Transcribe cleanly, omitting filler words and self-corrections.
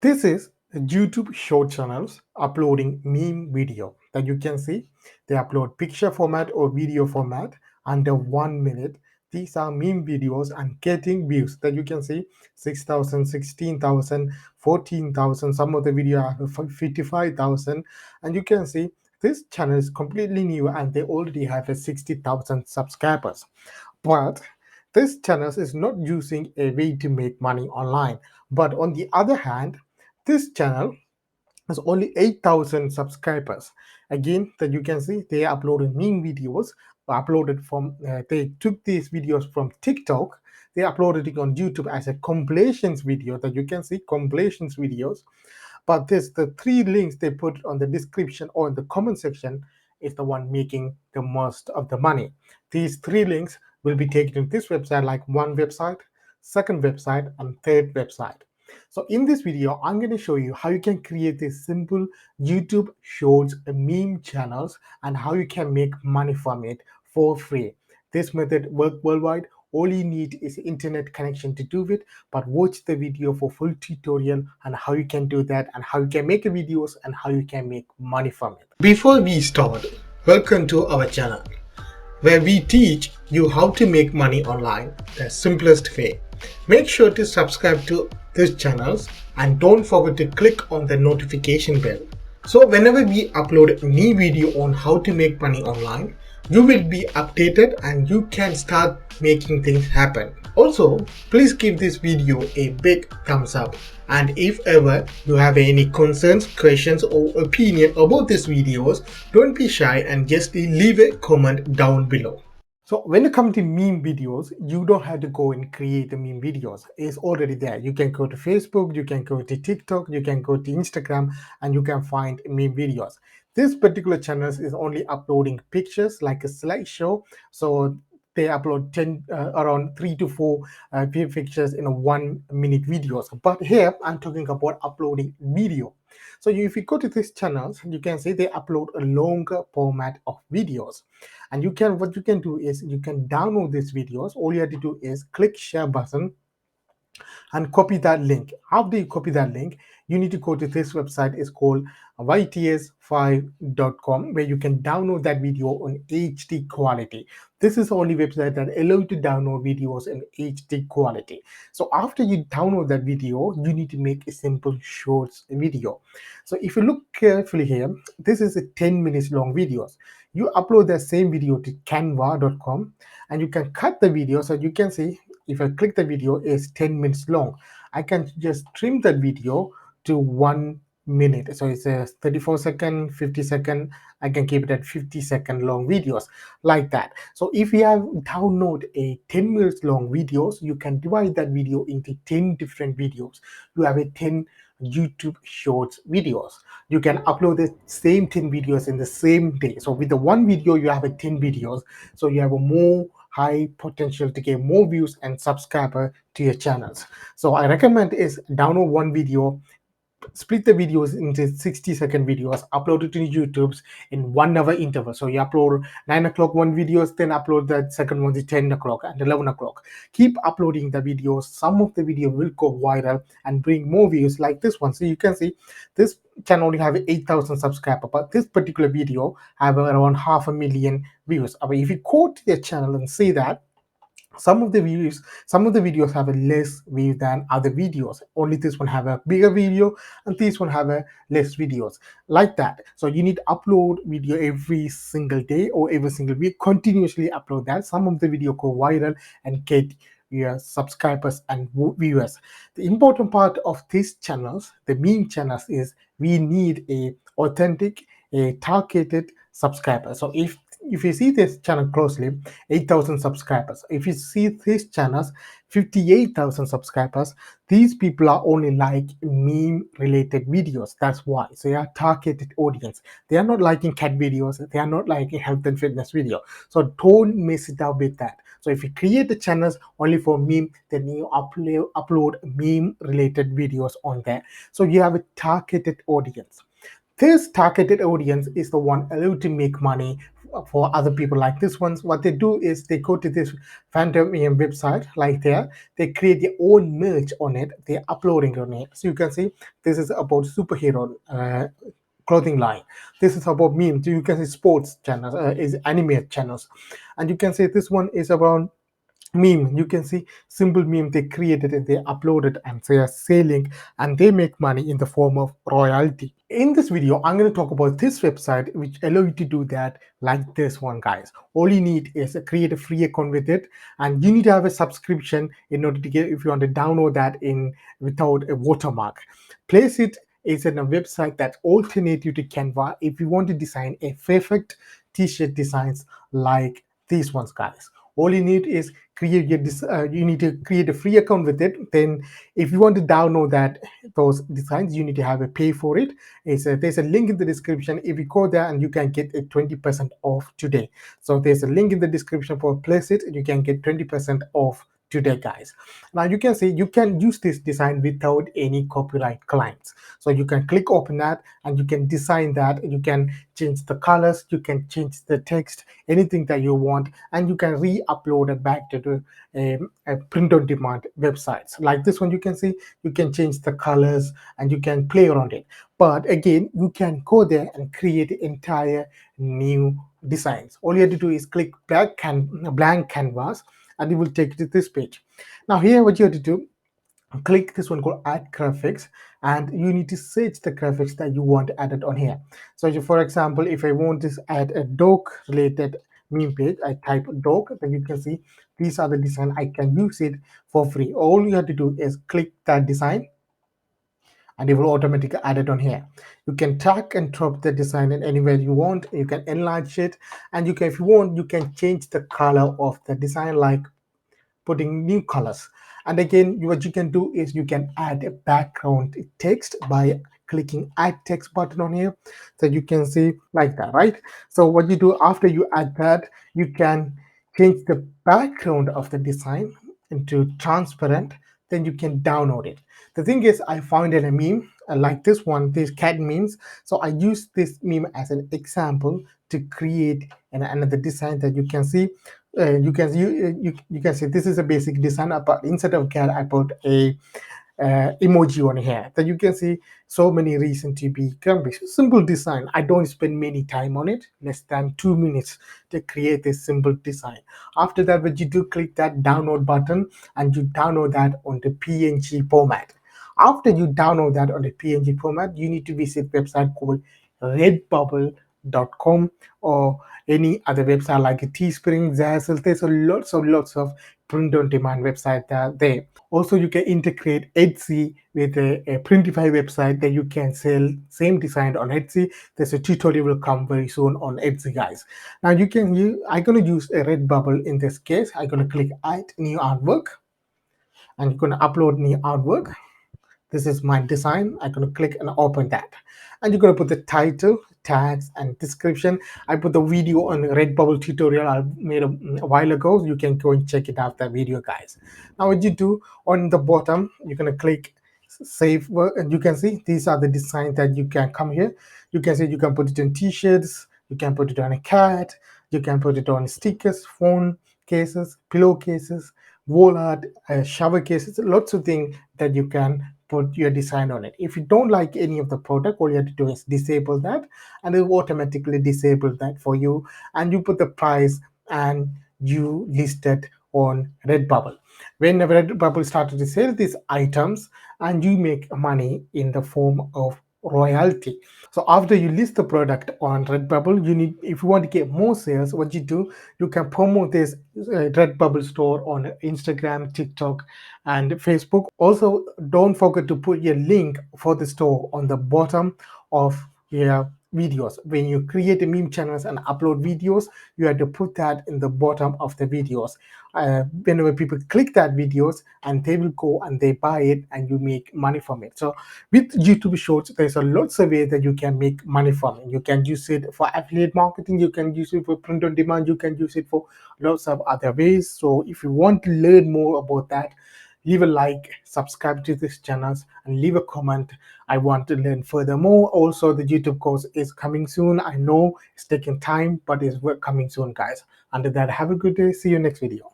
This is YouTube short channels uploading meme video that you can see. They upload picture format or video format under 1 minute. These are meme videos and getting views that you can see 6,000, 16,000, 14,000. Some of the video have 55,000. And you can see this channel is completely new and they already have a 60,000 subscribers. But this channel is not using a way to make money online. But on the other hand, this channel has only 8,000 subscribers. Again, that you can see they uploaded meme videos, uploaded from, they took these videos from TikTok, they uploaded it on YouTube as a compilations video that you can see compilations videos. But this, the three links they put on the description or in the comment section is the one making the most of the money. These three links will be taken to this website, like one website, second website, and third website. So in this video, I'm going to show you how you can create these simple YouTube Shorts meme channels and how you can make money from it for free. This method works worldwide. All you need is internet connection to do it, but watch the video for full tutorial on how you can do that and how you can make videos and how you can make money from it. Before we start, welcome to our channel where we teach you how to make money online the simplest way. Make sure to subscribe to these channels and don't forget to click on the notification bell. So whenever we upload a new video on how to make money online, you will be updated and you can start making things happen. Also, please give this video a big thumbs up, and if ever you have any concerns, questions or opinion about these videos, don't be shy and just leave a comment down below. So when it comes to meme videos, you don't have to go and create the meme videos. It's already there. You can go to Facebook, you can go to TikTok, you can go to Instagram, and you can find meme videos. This particular channel is only uploading pictures like a slideshow. So they upload 10 around 3 to 4 pictures in a 1 minute videos. But here I'm talking about uploading video. So if you go to this channel, you can see they upload a longer format of videos. And you can, what you can do is you can download these videos. All you have to do is click share button and copy that link. After you copy that link, you need to go to this website. It's called yts5.com, where you can download that video on HD quality. This is the only website that allows you to download videos in HD quality. So after you download that video, you need to make a simple shorts video. So if you look carefully here, this is a 10 minutes long videos. You upload the same video to canva.com and you can cut the video. So you can see if I click the video is 10 minutes long, I can just trim that video to 1 minute. So it's a 34-second, 50-second. I can keep it at 50-second long videos like that. So if you have download a 10 minutes long videos, you can divide that video into 10 different videos. You have a 10 YouTube Shorts videos. You can upload the same 10 videos in the same day. So with the one video, you have a 10 videos. So you have a more high potential to get more views and subscriber to your channels. So I recommend is download one video, split the videos into 60-second videos, upload it to YouTube's in 1 hour interval. So you upload 9 o'clock one videos, then upload the second one to 10 o'clock and 11 o'clock. Keep uploading the videos. Some of the video will go viral and bring more views like this one. So you can see this can only have 8,000 subscribers, but this particular video have around 500,000 views. But if you go to their channel and see that some of the videos have a less view than other videos. Only this one have a bigger video and this one have a less videos like that. So you need to upload video every single day or every single week, continuously upload that. Some of the video go viral and get your subscribers and viewers. The important part of these channels, the meme channels, is we need a authentic, a targeted subscriber. So if you see this channel closely, 8,000 subscribers. If you see these channels, 58,000 subscribers, these people are only like meme related videos. That's why. So they are targeted audience. They are not liking cat videos. They are not liking health and fitness video. So don't miss it out with that. So if you create the channels only for meme, then you upload meme related videos on there. So you have a targeted audience. This targeted audience is the one allowed to make money for other people. Like this ones, what they do is they go to this Phantom EM website, like there, they create their own merch on it, they're uploading on it. So you can see this is about superhero clothing line. This is about memes. You can see sports channels, is anime channels, and you can see this one is about meme. You can see simple meme they created and they uploaded and they are selling, and they make money in the form of royalty. In this video I'm going to talk about this website which allow you to do that, like this one, guys. All you need is create a free account with it, and you need to have a subscription in order to get, if you want to download that in without a watermark. Placeit is a website that alternative to Canva if you want to design a perfect t-shirt designs like these ones, guys. All you need is create your you need to create a free account with it. Then if you want to download that those designs, you need to have a pay for it. There's a link in the description. If you go there, and you can get a 20% off today. So there's a link in the description for Placeit, you can get 20% off today, guys. Now you can see you can use this design without any copyright claims. So you can click open that and you can design that. You can change the colors, you can change the text, anything that you want, and you can re-upload it back to the a print on demand websites. Like this one, you can see you can change the colors and you can play around it. But again, you can go there and create entire new designs. All you have to do is click blank canvas, and it will take you to this page. Now here, what you have to do, click this one called add graphics, and you need to search the graphics that you want added on here. So for example, if I want to add a dog related meme page, I type dog, then you can see these are the design. I can use it for free. All you have to do is click that design, and it will automatically add it on here. You can drag and drop the design in anywhere you want. You can enlarge it, and you can, if you want, you can change the color of the design, like putting new colors. And again, what you can do is you can add a background text by clicking add text button on here. So you can see like that, right? So what you do after you add that, you can change the background of the design into transparent, then you can download it. The thing is, I found in a meme like this one, these cat memes. So I use this meme as an example to create another design that you can see. You can see this is a basic design, but instead of cat I put a emoji on here. That you can see so many reasons to be grumpy. Simple design. I don't spend many time on it, less than 2 minutes to create this simple design. After that, what you do, click that download button, and you download that on the PNG format. After you download that on the PNG format, you need to visit website called redbubble.com or any other website like a Teespring, Zazzle. There's lots of print on demand website there. Also, you can integrate Etsy with a Printify website that you can sell same design on Etsy. There's a tutorial will come very soon on Etsy, guys. Now I'm gonna use a Redbubble in this case. I'm gonna click add new artwork, and you're gonna upload new artwork. This is my design. I'm going to click and open that, and you're going to put the title, tags, and description. I put the video on the Redbubble tutorial I made a while ago. You can go and check it out, that video, guys. Now what you do, on the bottom you're going to click save work, and you can see these are the designs that you can come here. You can see you can put it in t-shirts, you can put it on a cat, you can put it on stickers, phone cases, pillowcases, wall art, shower cases, lots of things that you can put your design on it. If you don't like any of the product, all you have to do is disable that, and it will automatically disable that for you, and you put the price and you list it on Redbubble. When Redbubble started to sell these items, and you make money in the form of royalty. So after you list the product on Redbubble, you need, if you want to get more sales, what you do, you can promote this Redbubble store on Instagram, TikTok, and Facebook. Also, don't forget to put your link for the store on the bottom of your videos. When you create a meme channels and upload videos, you have to put that in the bottom of the videos. Whenever people click that videos, and they will go and they buy it, and you make money from it. So with YouTube Shorts, there's a lots of ways that you can make money from it. You can use it for affiliate marketing, you can use it for print on demand, you can use it for lots of other ways. So if you want to learn more about that, leave a like, subscribe to this channel, and leave a comment. I want to learn furthermore. Also, the YouTube course is coming soon. I know it's taking time, but it's coming soon, guys. Until that, have a good day. See you next video.